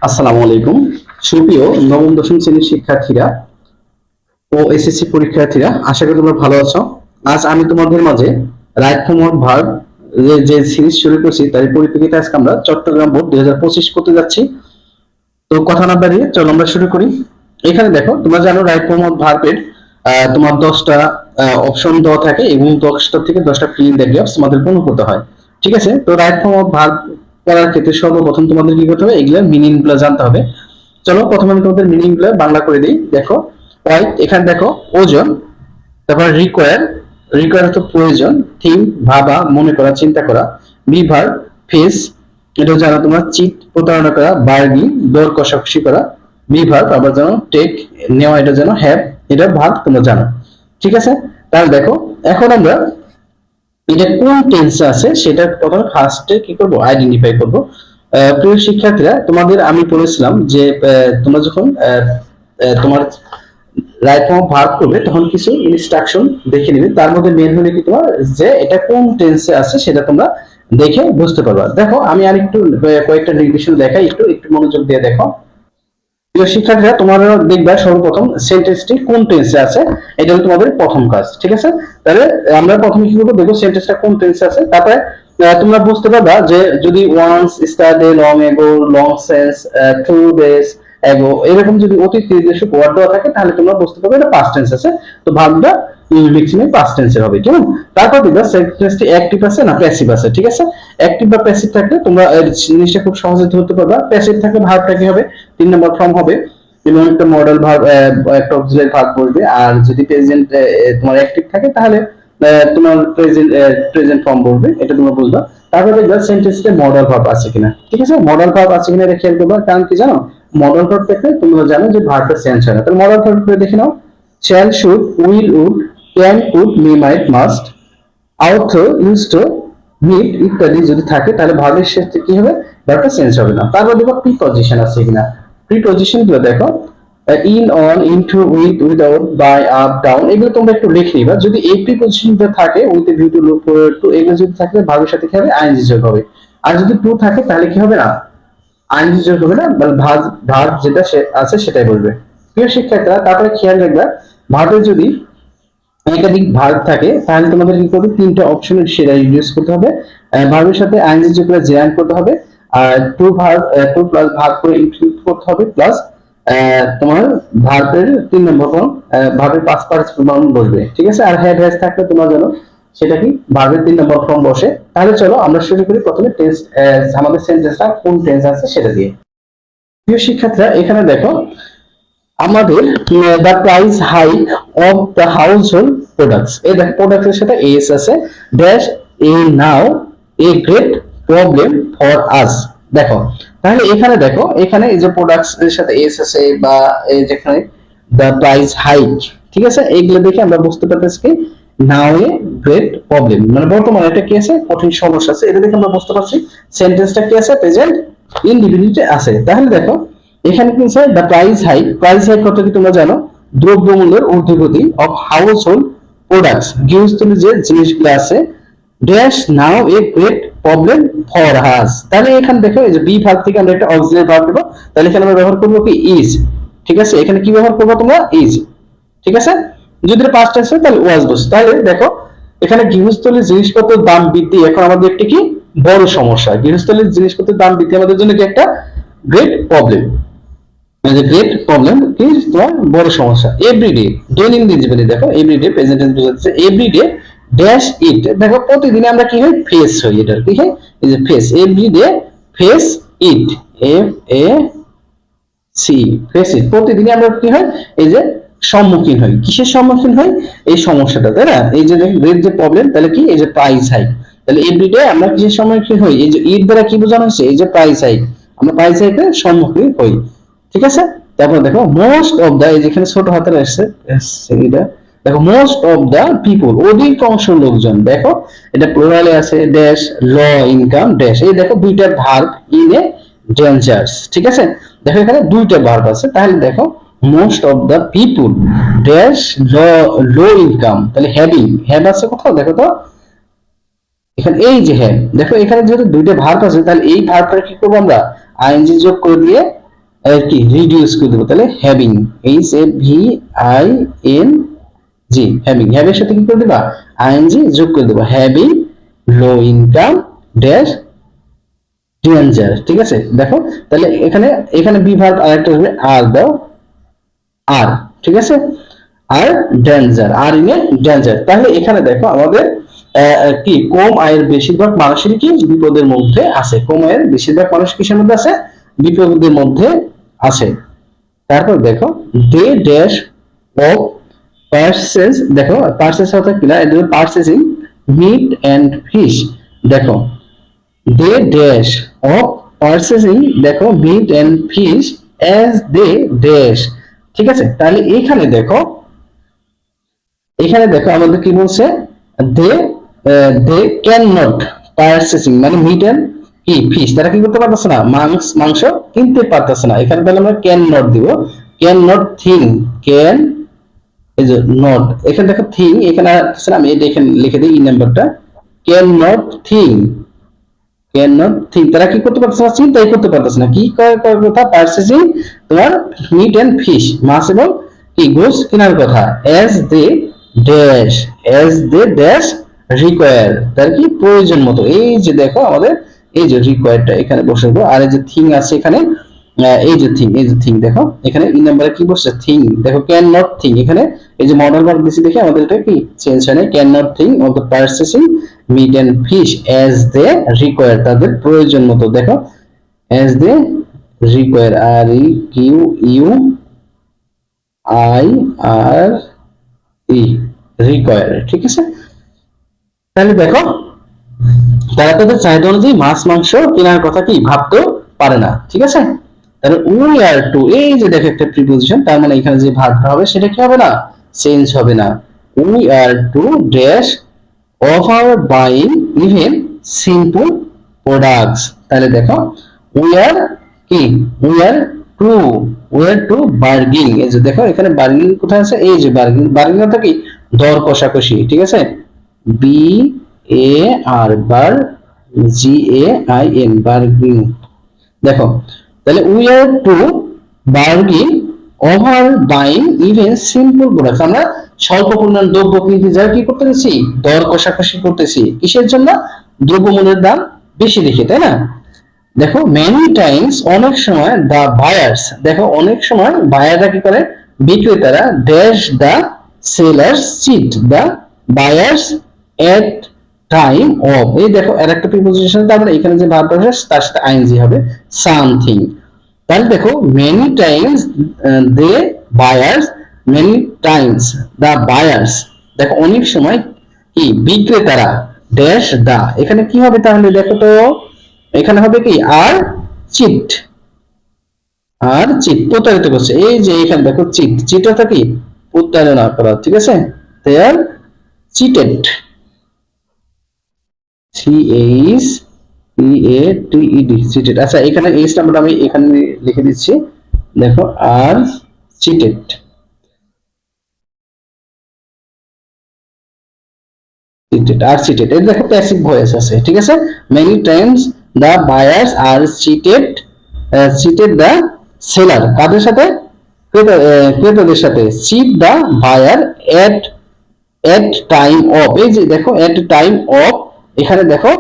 আসসালামু আলাইকুম। সুপ্রিয় নবম দশম শ্রেণীর শিক্ষার্থীরা ও এসএসসি পরীক্ষার্থীরা, আশা করি তোমরা ভালো আছো। আজ আমি তোমাদের মাঝে রাইট ফর্ম অফ ভার্ব যে সিরিজ শুরু করছি তার পরিপ্রেক্ষিতে আজকে আমরা চট্টগ্রাম বোর্ড 2025 করতে যাচ্ছি। তো কথা না বাড়িয়ে চলো আমরা শুরু করি। এখানে দেখো, তোমরা জানো রাইট ফর্ম অফ ভার্বের তোমার 10টা অপশন দেওয়া থাকে এবং 10টা থেকে 10টা ফ্রি ইনডেক্স তোমাদের পূর্ণ করতে হয়। ঠিক আছে, তো রাইট ফর্ম অফ ভার্ব করার ক্ষেত্রে সর্বপ্রথম তোমাদের কি করতে হবে, এগুলোর মিনিং গুলো জানতে হবে। চলো প্রথমে আমি তোমাদের মিনিং গুলো বাংলা করে দিই। দেখো, ওয়াইট, এখানে দেখো ওজন, তারপর রিকোয়ার, রিকোয়ার তো প্রয়োজন, থিঙ্ক ভাবা, মনে করা, চিন্তা করা, বিভার ফেস, এটা জানো তোমরা, চিট প্রতারণা করা, বার্গি দর কষাকষি করা, বিভার আবার জানো টেক নেওয়া, এটা জানো, হ্যাভ এটা ভাগ তোমরা জানো। ঠিক আছে, তাহলে দেখো এখন আমরা এটা কোন টেন্সে আছে সেটা প্রথমে ফার্স্টে কি করব, আইডেন্টিফাই করব। প্রিয় শিক্ষার্থীরা, তোমাদের আমি বলেছিলাম যে তোমরা যখন তোমার রাইট ফর্ম ভার্ব করবে তখন কিছু ইনস্ট্রাকশন দেখে নিবে, তার মধ্যে মেন হলো কি তোমার যে এটা কোন টেন্সে আছে সেটা তোমরা দেখে বুঝতে পারবা। দেখো আমি আরেকটু কয়েকটা নির্দেশনা দেখাই, একটু একটু মনোযোগ দিয়ে দেখো। প্রিয় শিক্ষার্থীরা, তোমরা দেখবা সর্বপ্রথম সেন্টেন্সটি কোন টেন্সে আছে, এটা হলো তোমাদের প্রথম কাজ। ঠিক আছে, তাহলে আমরা প্রথমে কি করবো, দেখো সেন্টেন্সটা কোন টেন্সে আছে, তারপরে তোমরা বুঝতে পারবা যে যদি once, yesterday, long ago, long since, 2 days এগো, এরকম যদি অতীত নির্দেশক ওয়ার্ড দেওয়া থাকে তাহলে তোমরা বুঝতে পারবে এটা পাস্ট টেন্স আছে। তো ভাবটা ম্যাক্সিমাম পাস্ট টেন্সের হবে, কেমন? তারপর দেখবা সেন্টেন্সটি অ্যাক্টিভ আছে না প্যাসিভ আছে। ঠিক আছে, অ্যাক্টিভ বা প্যাসিভ থাকলে তোমরা জিনিসটা খুব সহজে ধরতে পারবা। প্যাসিভ থাকলে ভার্বটা কি হবে, 3 নম্বর ফর্ম হবে এবং একটা মডেল ভার্ব, একটা অক্সিলারি ভার্ব বলবে। আর যদি প্রেজেন্ট তোমার অ্যাক্টিভ থাকে তাহলে তোমার প্রেজেন্ট ফর্ম বলবে, এটা তোমরা বুঝবা। তারপর দেখবা সেন্টেন্সে মডেল ভার্ব আছে কিনা। ঠিক আছে, মডেল ভার্ব আছে কিনা এটা খেয়াল করবা, কারণ কি জানো, মডেল ভার্ব থাকলে তোমরা জানো যে ভার্বটা চেঞ্জ হয় না। তাহলে মডেল ভার্ব করে দেখে নাও, shall, should, will, would, can, could, may, might, must, ought to, used to, need ইত্যাদি যদি থাকে তাহলে ভার্বের শেষে কি হবে, ভার্বটা চেঞ্জ হবে না। তারপর দেখো প্রিপজিশন আছে কিনা। প্রিপজিশন গুলো দেখো, in, on, into, with, without, by, up, down, এগুলো তোমরা একটু লিখে নিবা। যদি এই প্রিপজিশনটা থাকে, with a view to, look forward to, এগুলো যদি থাকে ভার্বের সাথে কি হবে, আইএনজি যোগ হবে। আর যদি টু থাকে তাহলে কি হবে না, আইনজি যোগ হবে না, মানে ভার্ব যেটা আছে সেটাই বলবে। প্রিয় শিক্ষার্থীরা, তারপরে খেয়াল রাখবা, ভার্বে যদি একাধিক ভার্ব থাকে তাহলে তোমাদের কি করবে, 3টা অপশনের সেটা ইউজ করতে হবে। ভার্বের সাথে আইএনজি যোগ করে জেরান করতে হবে, আর টু প্লাস ভার্ব করে ইনক্লুড করতে হবে, প্লাস তোমার ভার্বের 3 নম্বর ফর্ম, ভার্বের পাস্ট পার্টিসিপল বসবে। ঠিক আছে, আর হ্যাভ হ্যাজ থাকলে তোমরা জানো সেটা কি ভার্বের 3 নম্বর ফর্ম বসে। তাহলে চলো আমরা শুরু করি প্রথমে টেন্স, আমাদের সেন্টেন্সটা কোন টেন্স আছে সেটা দিয়ে। প্রিয় শিক্ষার্থীরা, এখানে দেখো আমাদের the price hike of the house hold products, এই দেখো প্রোডাক্টস এর সাথে এস আছে, dash a now a great problem for us. দেখো, তাহলে এখানে দেখো, এখানে এই যে প্রোডাক্টস এর সাথে এস আছে বা এই যেখানে দ্য প্রাইস হাইক, ঠিক আছে, এইগুলো দেখে আমরা বুঝতে পারতেছি কি নাও এ গ্রেট প্রবলেম, মানে বর্তমানে এটা কি আছে, কঠিন সমস্যা আছে। এটা দেখে আমরা বুঝতে পারছি সেন্টেন্সটা কি আছে, প্রেজেন্ট ইনডিফিনিটে আছে। তাহলে দেখো এখানে কি আছে, the price hike, price hike কত কি তোমরা জানো, দ্রব্যমূল্যের ঊর্ধ্বগতি অফ হাউস হোল্ড প্রোডাক্টস, গৃহস্থলী যে জিনিসগুলো আছে, dash now a great problem for us. তাহলে এখানে দেখো এই যে বি ভার্ব থেকে আমরা একটা অক্সিলারি ভার্ব দেব, তাহলে এখানে আমরা ব্যবহার করব কি ইজ। ঠিক আছে, এখানে কি ব্যবহার করবো তোমরা, ইজ। ঠিক আছে, যদি এটা পাস্ট টেন্স হয় তাহলে ওয়াজ বসে। তাহলে দেখো এখানে গৃহস্থলীর জিনিসপত্রের দাম বৃদ্ধি এখন আমাদের একটি কি বড় সমস্যা, গৃহস্থলীর জিনিসপত্রের দাম বৃদ্ধি আমাদের জন্য কি একটা গ্রেট প্রবলেম, গ্রেট প্রবলেম কি তোমার বড় সমস্যা। এভরিডে, দৈনন্দিন জীবনে দেখো এভরিডে প্রেজেন্ট টেন্স বোঝাচ্ছে, এভরিডে ড্যাশ ইট, দেখো প্রতিদিন আমরা কি হয়, ফেস হই, এটার কি হয়, এই যে face, everyday face it, F A C, face it, প্রতিদিন আমরা কি হয়, এই যে সম্মুখীন হই, কিসের সম্মুখীন হই, এই সমস্যাটা, তাই না? এই যে গ্রেট যে প্রবলেম, তাহলে কি, এই যে প্রাইস হাইক, তাহলে এভরিডে আমরা কিসের সম্মুখীন হই, এই যে ইট দ্বারা কি বোঝানো হচ্ছে, এই যে প্রাইস হাইক, আমরা প্রাইস হাইকের সম্মুখীন হই। ঠিক আছে, তারপর দেখো মোস্ট অফ দা, এই যেখানে ছোট হাতের আসছে এটা, দেখো মোস্ট অফ দা পিপল, অধিকাংশ লোকজন, দেখো এটা প্লুরালে আছে, ড্যাশ ল ইনকাম ড্যাশ, এই দেখো দুইটা ভার্ব ইন এ ডেঞ্জার্স। ঠিক আছে, দেখো এখানে দুইটা ভার্ব আছে, তাহলে দেখো most of the people dash low income, তাহলে হ্যাভিং, হ্যাভ আছে কোথাও, দেখো তো এখানে এই যে হ্যাভ, দেখো এখানে যেহেতু দুইটা ভার্ব আছে তাহলে এই ভার্বটা কি করবো আমরা, আইএনজি যোগ করে দিয়ে কি রিডিউস করে দেবো, তাহলে having, H A V I N G, having, হ্যাভের সাথে কি করে দেবা আইএনজি যোগ করে দেবো, having low income dash danger. ঠিক আছে, দেখো তাহলে এখানে এখানে বি ভার্ব আরেকটা হবে আর দাও আর, ঠিক আছে, are danger, are in a danger. তাহলে এখানে দেখো আমাদের কি কম আয়ের বেশিরভাগ মানুষেরই কি বিপদের মধ্যে আছে, কম আয়ের বেশিরভাগ মানুষ কিসের মধ্যে আছে, বিপদের মধ্যে আছে। তারপর দেখো দে ড্যাশ অফ পার্সেস, দেখো পার্সেস অর্থাৎ কি না, এটা পার্সেসিং মিট এন্ড ফিশ। দেখো দে ড্যাশ অফ পার্সেসিং, দেখো meat and fish as they dash. ঠিক আছে, তাহলে এখানে দেখো, এখানে দেখো আমাদের কি বলছে, দে দে ক্যান নট পারচেসিং মানে মিট এন্ড কি ফিশ, তারা কি করতে পারতেছে না, মাংস কিনতে পারতেছে না। এখানে তাহলে আমরা ক্যান নট দিব, ক্যান নট থিং, ক্যান এই যে নট, এখানে দেখো থিং, এখানে আমি এটা এখানে লিখে দিই ই নাম্বারটা, can not thing, can not thing, তারা কি করতে পারতেছে না, চিন্তাই করতে পারতেছে না, কি কথা পারচেসিং তোমার মিট এন্ড ফিশ, মাছ এবং কি গোস কেনার কথা, as they dash, as they dash require, তার কি প্রয়োজন মতো। এই যে দেখো আমাদের এই যে রিকোয়ারটা এখানে বসাবো, আর এই যে থিং আছে এখানে, এই যে থিং, এই যে থিং দেখো এখানে ই নাম্বারে কি বসছে থিং, দেখো ক্যান নট থিং, এখানে এই যে মডেল ভার্ব দিছি দেখে আমাদের এটা কি চেঞ্জ হয় না, cannot think of the purchasing meat and fish as they require, তাদের প্রয়োজন মতো। দেখো as they require, R E Q U I R E require. ঠিক আছে, তাহলে দেখো তারা তাদের চাহিদা অনুযায়ী মাছ মাংস কেনার কথা কি ভাবতেও পারে না। ঠিক আছে, তাহলে উই আর টু, এই যে দেখো একটা প্রিপোজিশন, তার মানে এখানে যে ভার্বটা হবে সেটা কি হবে না, চেঞ্জ হবে না। We are to dash of our buying even simple products, তাহলে দেখো উই আর কি, we are to, we are to bargain, এই যে দেখো এখানে বার্গিং কোথায় আছে, এই যে বার্গিং, বার্গিং অর্থাৎ কি দর কষাকষি। ঠিক আছে, B A R bar G A I N bargain. দেখো তাহলে we are to bargain over buying even simple product, আমরা স্বল্প পরিমাণ দ্রব্য কিনতে যাই কি করতেছি, দর কষাকষি করতেছি, কিসের জন্য, দ্রব্যমূল্যের দাম বেশি দেখে, তাই না। দেখো মেনি টাইমস, অনেক সময় দা বায়ার্স, দেখো অনেক সময় বায়াররা কি করে, বিক্রেতারা dash the sellers cheat the buyers at time of, এই দেখো আর একটা প্রিপোজিশন, তারপরে এখানে যে ভার্বটা আছে তার সাথে আইএনজি হবে সামথিং। তাহলে দেখো many Times they buyers, many times the buyers, দেখো অনেক সময় কি বিক্রেতারা ড্যাশ দা, এখানে কি হবে তাহলে দেখো তো, এখানে হবে কি আর চিট, আর চিট প্রতারিত করছে, এই যে এখানে দেখো চিট, চিট অর্থাৎ কি প্রতারণা করা। ঠিক আছে, they are cheated, C H E A T E D, cheated. আচ্ছা এখানে এইচ নাম্বারটা আমি এখানে লিখে দিচ্ছি, দেখো are cheated, cheated are cheated, এই দেখো প্যাসিভ ভয়েস আছে। ঠিক আছে, many times the buyers are cheated, cheated the seller, কাদের সাথে, ক্রেতাদের সাথে, cheat the buyer at at time of, এই যে দেখো এট টাইম অফ, এখানে দেখো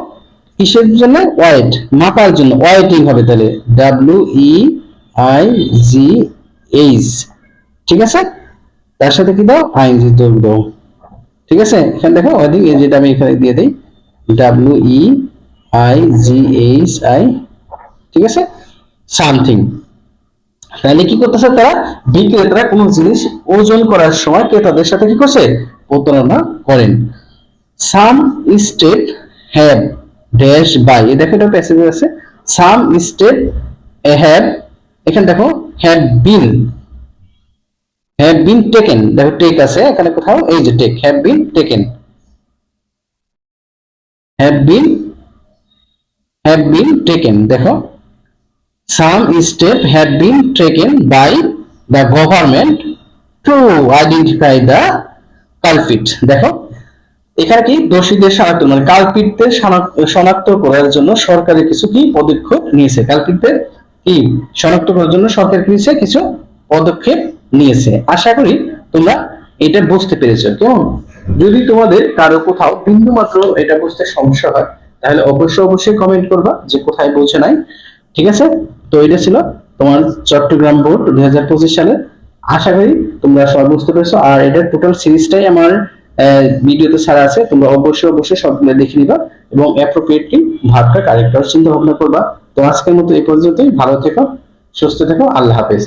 কিসের জন্য, ওয়েট মাপার জন্য, ওয়েটিং হবে, তাহলে W E I G H. ঠিক আছে, তার সাথে কি দাও আইএনজি যোগ দাও। ঠিক আছে, এখানে দেখো ওয়েটিং, এই যেটা আমি এখানে দিয়ে দিই W E I G H I. ঠিক আছে, সামথিং, তাহলে কি করতেছে তারা, বিক্রেতারা কোনো জিনিস ওজন করার সময় ক্রেতাদের সাথে কি করছে, প্রতারণা করেন। Some state have dash by, দেখো এটা প্যাসেজে আছে, সাম স্টেট হ্যাভ, এখানে দেখো হ্যাভ বিন টেকেন, দেখো টেক আছে এখানে কোথাও, এই যে take, have been taken, have been taken, দেখো some steps have been taken by the government to identify the culprit। দেখো এখানে কি দোষীদের শনাক্ত মানে কালপিটদের শনাক্ত করার জন্য সরকারের কিছু কি পদক্ষেপ নিয়েছে, কালপিটদের কি শনাক্ত করার জন্য সরকার কি নিয়েছে, কিছু পদক্ষেপ নিয়েছে। আশা করি তোমরা এটা বুঝতে পেরেছো। কেমন? যদি তোমাদের কারো কোথাও বিন্দু মাত্র এটা বুঝতে সমস্যা হয় তাহলে অবশ্যই কমেন্ট করবা যে কোথায় বোঝে নাই। ঠিক আছে? তো এটা ছিল তোমার চট্টগ্রাম বোর্ড 2025 সালে। আশা করি তোমরা সবাই বুঝতে পেরেছো। আর এটা টোটাল সিরিজটাই আমার ভিডিওতে ছাড়া আছে, তোমরা অবশ্যই সবগুলো দেখে নিবা এবং অ্যাপ্রোপ্রিয়েটলি ভাবটা কারেক্ট করার চিন্তা ভাবনা করবা। তো আজকের মতো এই পর্যন্তই। ভালো থেকো, সুস্থ থেকো, আল্লাহ হাফেজ।